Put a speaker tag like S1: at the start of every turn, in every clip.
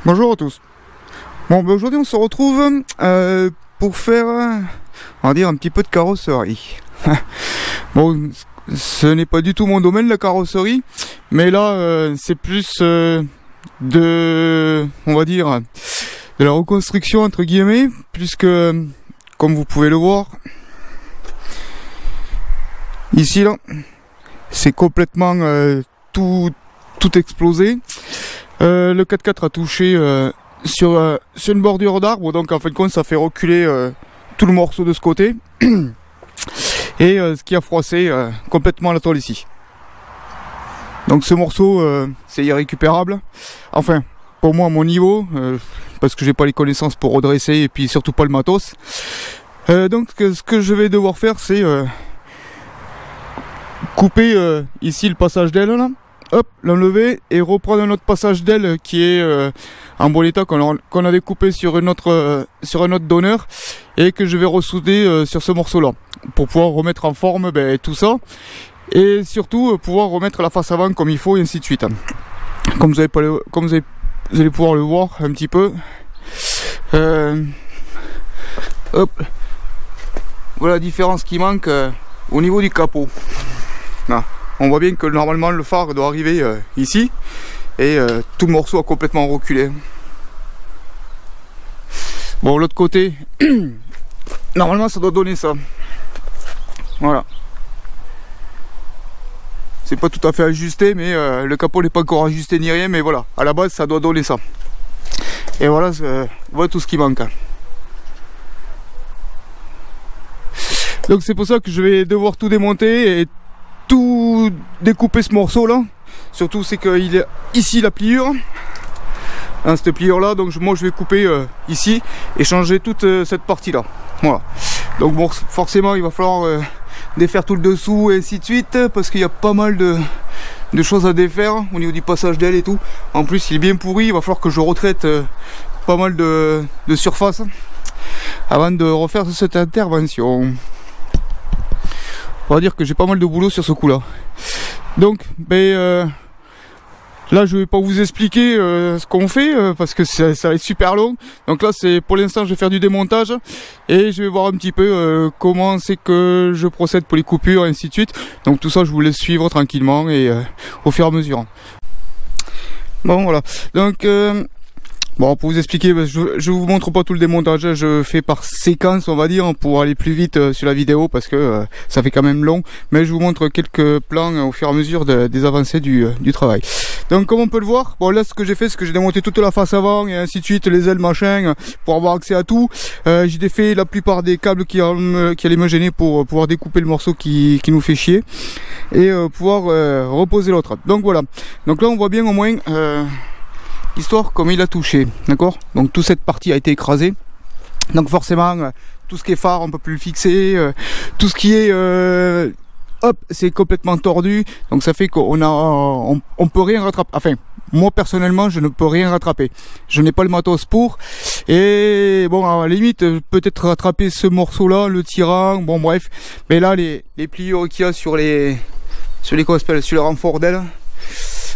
S1: Bonjour à tous. Bon, ben aujourd'hui on se retrouve pour faire, on va dire, un petit peu de carrosserie. Bon, ce n'est pas du tout mon domaine, la carrosserie, mais là c'est plus de, on va dire, de la reconstruction entre guillemets, puisque comme vous pouvez le voir, ici là, c'est complètement tout explosé. Le 4x4 a touché sur une bordure d'arbre, donc en fin de compte ça fait reculer tout le morceau de ce côté et ce qui a froissé complètement la tôle ici. Donc ce morceau c'est irrécupérable, enfin pour moi à mon niveau, parce que j'ai pas les connaissances pour redresser et puis surtout pas le matos. Donc ce que je vais devoir faire, c'est couper ici le passage d'aile là. Hop, l'enlever et reprendre un autre passage d'aile qui est en bon état, qu'on a découpé sur un autre donneur et que je vais ressouder sur ce morceau là pour pouvoir remettre en forme tout ça et surtout pouvoir remettre la face avant comme il faut et ainsi de suite. Comme vous allez pouvoir le voir un petit peu. Hop, voilà la différence qui manque au niveau du capot. Là. On voit bien que normalement le phare doit arriver ici et tout le morceau a complètement reculé. Bon, l'autre côté, normalement ça doit donner ça. Voilà. C'est pas tout à fait ajusté, mais le capot n'est pas encore ajusté ni rien, mais voilà, à la base ça doit donner ça. Et voilà, voilà tout ce qui manque. Donc c'est pour ça que je vais devoir tout démonter et tout découper ce morceau là. Surtout c'est qu'il est ici la pliure, hein, cette pliure là, donc moi je vais couper ici et changer toute cette partie là. Voilà, donc bon, forcément il va falloir défaire tout le dessous et ainsi de suite, parce qu'il y a pas mal de choses à défaire au niveau du passage d'aile et tout. En plus il est bien pourri, il va falloir que je retraite pas mal de surface avant de refaire cette intervention. On va dire que j'ai pas mal de boulot sur ce coup là. Donc là je vais pas vous expliquer ce qu'on fait parce que ça va être super long. Donc là c'est pour l'instant je vais faire du démontage et je vais voir un petit peu comment c'est que je procède pour les coupures et ainsi de suite. Donc tout ça je vous laisse suivre tranquillement et au fur et à mesure. Bon voilà, donc bon, pour vous expliquer, je vous montre pas tout le démontage, je fais par séquence on va dire pour aller plus vite sur la vidéo parce que ça fait quand même long, mais je vous montre quelques plans au fur et à mesure des avancées du travail. Donc comme on peut le voir, bon là ce que j'ai fait c'est que j'ai démonté toute la face avant et ainsi de suite, les ailes machin, pour avoir accès à tout. J'ai défait la plupart des câbles qui allaient me gêner pour pouvoir découper le morceau qui nous fait chier et pouvoir reposer l'autre. Donc voilà, donc là on voit bien au moins l'histoire comme il a touché, d'accord. Donc toute cette partie a été écrasée, donc forcément tout ce qui est phare on peut plus le fixer, tout ce qui est hop, c'est complètement tordu, donc ça fait qu'on peut rien rattraper. Enfin moi personnellement je ne peux rien rattraper, je n'ai pas le matos pour, et bon à la limite peut-être rattraper ce morceau là, le tirant, bon bref, mais là les pliures qu'il y a sur les renforts d'aile,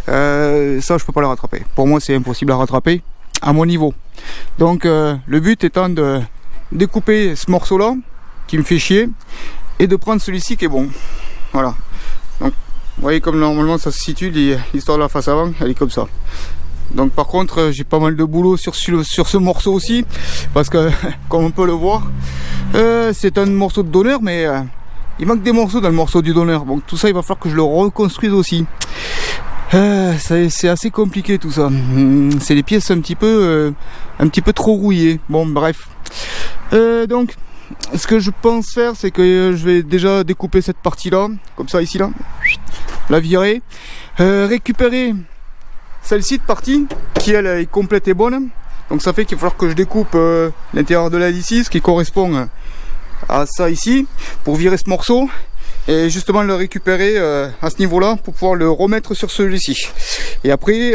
S1: ça je peux pas le rattraper. Pour moi c'est impossible à rattraper à mon niveau. Donc le but étant de découper ce morceau là qui me fait chier et de prendre celui-ci qui est bon. Voilà, donc vous voyez comme normalement ça se situe, l'histoire de la face avant elle est comme ça. Donc par contre j'ai pas mal de boulot sur ce morceau aussi, parce que comme on peut le voir c'est un morceau de donneur, mais il manque des morceaux dans le morceau du donneur, donc tout ça il va falloir que je le reconstruise aussi. C'est assez compliqué tout ça, c'est des pièces un petit peu trop rouillées. Bon bref, donc ce que je pense faire c'est que je vais déjà découper cette partie là, comme ça ici là, la virer, récupérer celle-ci de partie qui elle est complète et bonne. Donc ça fait qu'il va falloir que je découpe l'intérieur de l'aile ici, ce qui correspond à ça ici, pour virer ce morceau et justement le récupérer à ce niveau là pour pouvoir le remettre sur celui-ci. Et après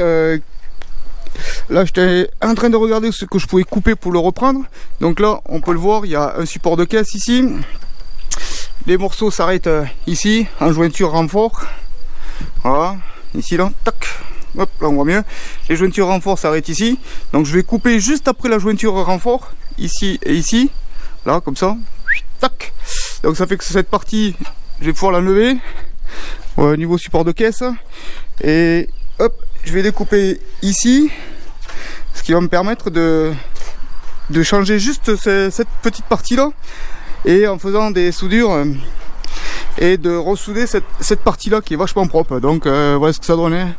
S1: là j'étais en train de regarder ce que je pouvais couper pour le reprendre. Donc là on peut le voir, il y a un support de caisse ici, les morceaux s'arrêtent ici en jointure renfort, voilà ici là, tac, hop, là on voit mieux. Les jointures renfort s'arrêtent ici. Donc je vais couper juste après la jointure renfort, ici et ici. Là, comme ça. Tac. Donc ça fait que cette partie, je vais pouvoir l'enlever au niveau support de caisse. Et hop, je vais découper ici. Ce qui va me permettre de changer juste cette petite partie là. Et en faisant des soudures et de ressouder cette partie là qui est vachement propre. Donc voilà ce que ça donne, hein.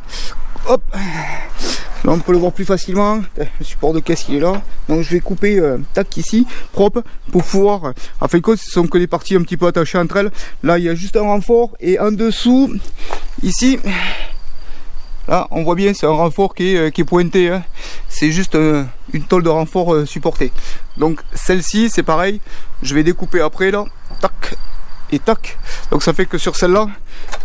S1: Hop, là on peut le voir plus facilement. Le support de caisse il est là, donc je vais couper tac ici propre pour pouvoir, en fin de compte ce sont que des parties un petit peu attachées entre elles. Là il y a juste un renfort et en dessous ici, là on voit bien c'est un renfort qui est pointé, hein. C'est juste une tôle de renfort supportée. Donc celle-ci c'est pareil, je vais découper après là, tac et tac. Donc ça fait que sur celle-là,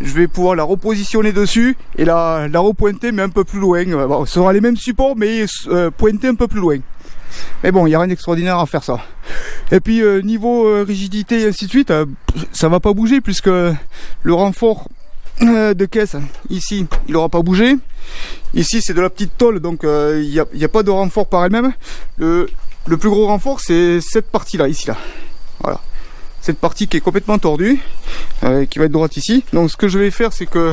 S1: je vais pouvoir la repositionner dessus et la repointer mais un peu plus loin. Bon, ce sera les mêmes supports mais pointer un peu plus loin. Mais bon, il n'y a rien d'extraordinaire à faire ça. Et puis niveau rigidité et ainsi de suite, ça va pas bouger puisque le renfort de caisse ici, il n'aura pas bougé. Ici c'est de la petite tôle, donc il n'y a pas de renfort par elle-même. Le plus gros renfort c'est cette partie là, ici là. Voilà. Cette partie qui est complètement tordue, qui va être droite ici. Donc ce que je vais faire c'est que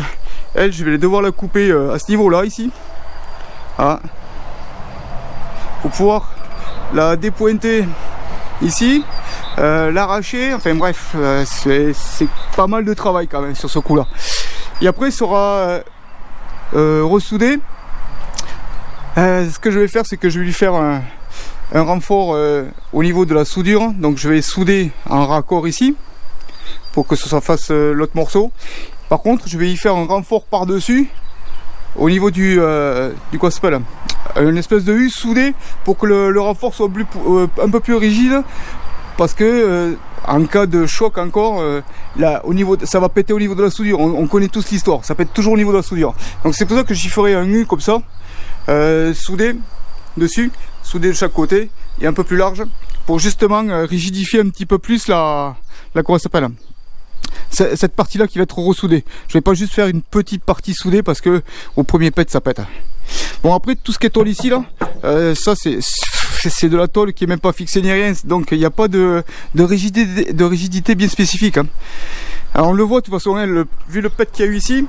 S1: elle, je vais devoir la couper à ce niveau là ici, voilà, pour pouvoir la dépointer ici, l'arracher, enfin bref, c'est pas mal de travail quand même sur ce coup là. Et après il sera ressoudé. Ce que je vais faire c'est que je vais lui faire un renfort au niveau de la soudure. Donc je vais souder en raccord ici pour que ça fasse l'autre morceau. Par contre je vais y faire un renfort par dessus au niveau du quoi ça s'appelle, une espèce de U soudé pour que le renfort soit un peu plus rigide, parce que en cas de choc encore là, ça va péter au niveau de la soudure. On connaît tous l'histoire, ça pète toujours au niveau de la soudure. Donc c'est pour ça que j'y ferai un U comme ça, soudé dessus, soudé de chaque côté et un peu plus large pour justement rigidifier un petit peu plus la comment ça s'appelle, cette partie là qui va être ressoudée. Je vais pas juste faire une petite partie soudée parce que au premier pète ça pète. Bon, après tout ce qui est tôle ici là, ça c'est de la tôle qui est même pas fixée ni rien, donc il n'y a pas de rigidité bien spécifique, hein. Alors on le voit de toute façon, hein, vu le pète qu'il y a eu ici,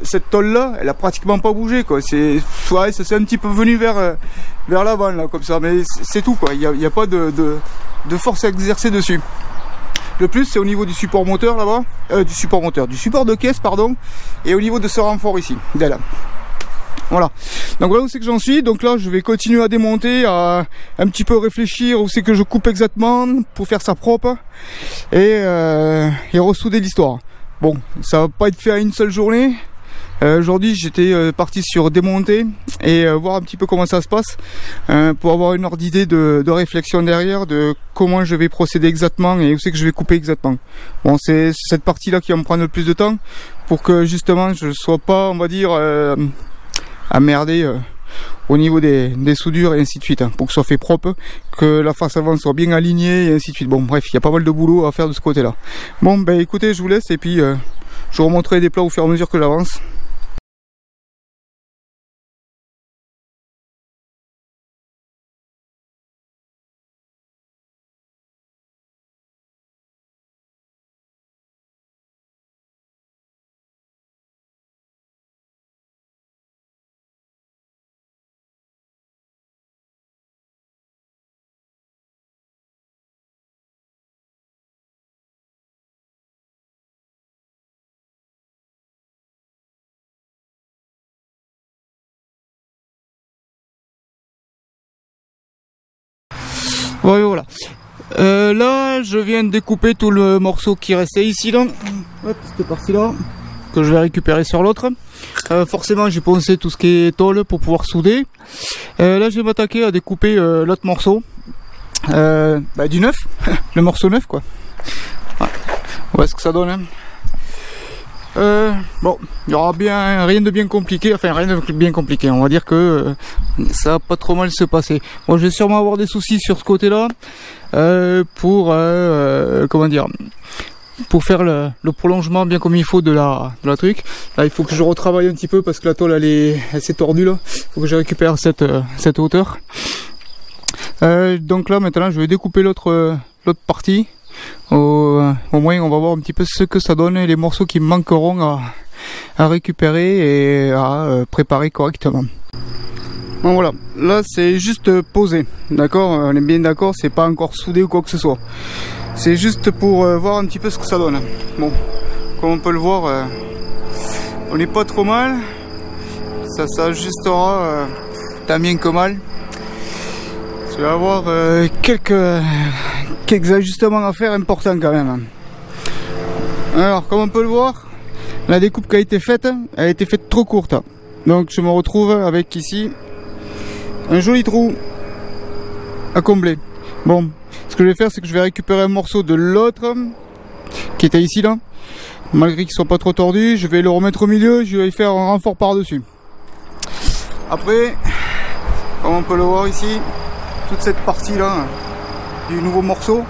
S1: cette tôle là elle a pratiquement pas bougé quoi. C'est ouais, ça s'est un petit peu venu vers l'avant là comme ça, mais c'est tout quoi. Il n'y a pas de force à exercer dessus. Le plus c'est au niveau du support moteur là-bas, du support de caisse pardon, et au niveau de ce renfort ici d'elle. Voilà, donc voilà où c'est que j'en suis. Donc là je vais continuer à démonter, à un petit peu réfléchir où c'est que je coupe exactement pour faire ça propre et ressouder l'histoire. Bon, ça va pas être fait à une seule journée. Aujourd'hui j'étais parti sur démonter et voir un petit peu comment ça se passe, pour avoir une ordre d'idée de réflexion derrière de comment je vais procéder exactement et où c'est que je vais couper exactement. Bon, c'est cette partie là qui va me prendre le plus de temps pour que justement je ne sois pas, on va dire, emmerdé au niveau des soudures et ainsi de suite, hein, pour que ce soit fait propre, que la face avant soit bien alignée et ainsi de suite. Bon bref, il y a pas mal de boulot à faire de ce côté là. Bon ben écoutez, je vous laisse et puis je vous remontrerai des plats au fur et à mesure que j'avance. Ouais, voilà. Là, je viens de découper tout le morceau qui restait ici, là. Hop, cette partie-là, que je vais récupérer sur l'autre. Forcément, j'ai poncé tout ce qui est tôle pour pouvoir souder. Là, je vais m'attaquer à découper l'autre morceau. Du neuf, le morceau neuf, quoi. Ouais. On voit ce que ça donne, hein. Bon, il y aura bien rien de bien compliqué, enfin rien de bien compliqué, on va dire que ça va pas trop mal se passer. Bon, je vais sûrement avoir des soucis sur ce côté là, pour comment dire, pour faire le prolongement bien comme il faut de la truc. Là il faut que je retravaille un petit peu parce que la tôle elle s'est tordue là. Il faut que je récupère cette hauteur. Donc là maintenant je vais découper l'autre partie. Au moins on va voir un petit peu ce que ça donne et les morceaux qui me manqueront à récupérer et à préparer correctement. Bon voilà, là c'est juste posé, d'accord, on est bien d'accord, c'est pas encore soudé ou quoi que ce soit. C'est juste pour voir un petit peu ce que ça donne. Bon, comme on peut le voir, on n'est pas trop mal. Ça s'ajustera tant bien que mal. Je vais avoir quelques ajustements à faire importants quand même. Alors, comme on peut le voir, la découpe qui a été faite, elle a été faite trop courte. Donc je me retrouve avec ici un joli trou à combler. Bon, ce que je vais faire, c'est que je vais récupérer un morceau de l'autre qui était ici là. Malgré qu'il soit pas trop tordu, je vais le remettre au milieu, je vais faire un renfort par dessus. Après, comme on peut le voir ici, toute cette partie là du nouveau morceau,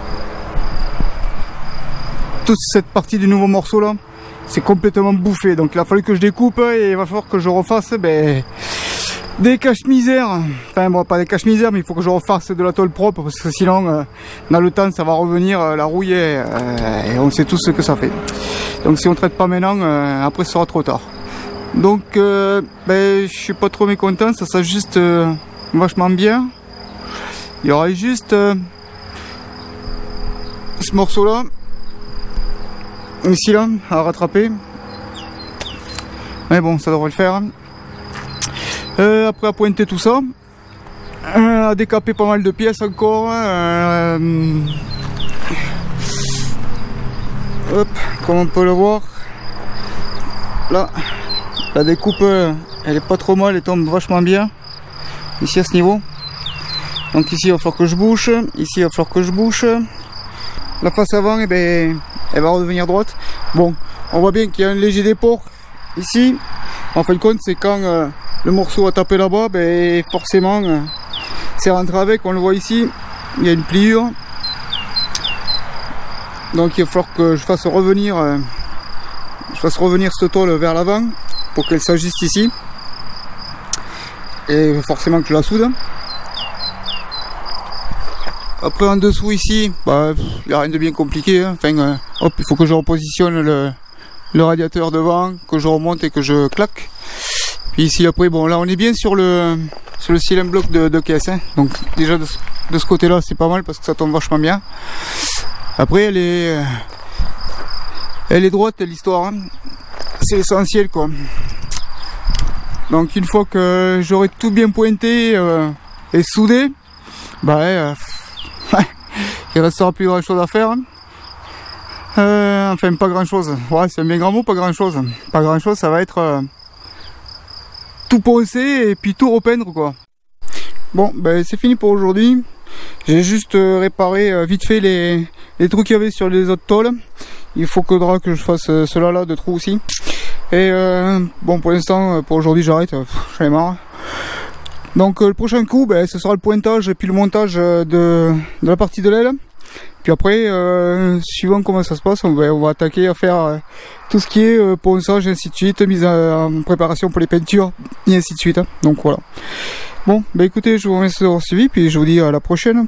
S1: c'est complètement bouffé. Donc il a fallu que je découpe et il va falloir que je refasse des cache-misères. Enfin bon, pas des cache-misères, mais il faut que je refasse de la tôle propre parce que sinon dans le temps ça va revenir la rouille et on sait tous ce que ça fait. Donc si on traite pas maintenant, après ce sera trop tard. Donc je suis pas trop mécontent, ça s'ajuste vachement bien. Il y aura juste ce morceau là ici là à rattraper, mais bon ça devrait le faire. Après à pointer tout ça, à décaper pas mal de pièces encore. Hop, comme on peut le voir là, la découpe elle est pas trop mal, elle tombe vachement bien ici à ce niveau. Donc ici il va falloir que je bouche, ici il va falloir que je bouche. La face avant, elle va redevenir droite. Bon, on voit bien qu'il y a un léger déport ici. En fin de compte, c'est quand le morceau a tapé là-bas, forcément c'est rentré avec. On le voit ici, il y a une pliure. Donc il va falloir que je fasse revenir cette tôle vers l'avant pour qu'elle s'ajuste ici. Et forcément que je la soude. Après en dessous ici, il n'y a rien de bien compliqué. Enfin, hop, il faut que je repositionne le radiateur devant, que je remonte et que je claque. Puis ici après, bon là on est bien sur le cylindre bloc de caisse. Donc déjà de ce côté-là c'est pas mal parce que ça tombe vachement bien. Après elle est droite l'histoire. C'est essentiel quoi. Donc une fois que j'aurai tout bien pointé et soudé, il restera plus grand chose à faire. Enfin pas grand chose. Ouais, c'est un bien grand mot, pas grand chose. Pas grand chose, ça va être tout poncer et puis tout repeindre quoi. Bon, c'est fini pour aujourd'hui. J'ai juste réparé vite fait les trous qu'il y avait sur les autres tôles. Il faudra que je fasse cela là de trous aussi. Et bon, pour l'instant, pour aujourd'hui j'arrête, j'en ai marre. Donc le prochain coup, ce sera le pointage et puis le montage de la partie de l'aile. Puis après, suivant comment ça se passe, on va attaquer à faire tout ce qui est ponçage et ainsi de suite, mise en préparation pour les peintures et ainsi de suite. Donc voilà. Bon, écoutez, je vous remercie d'avoir suivi, puis je vous dis à la prochaine.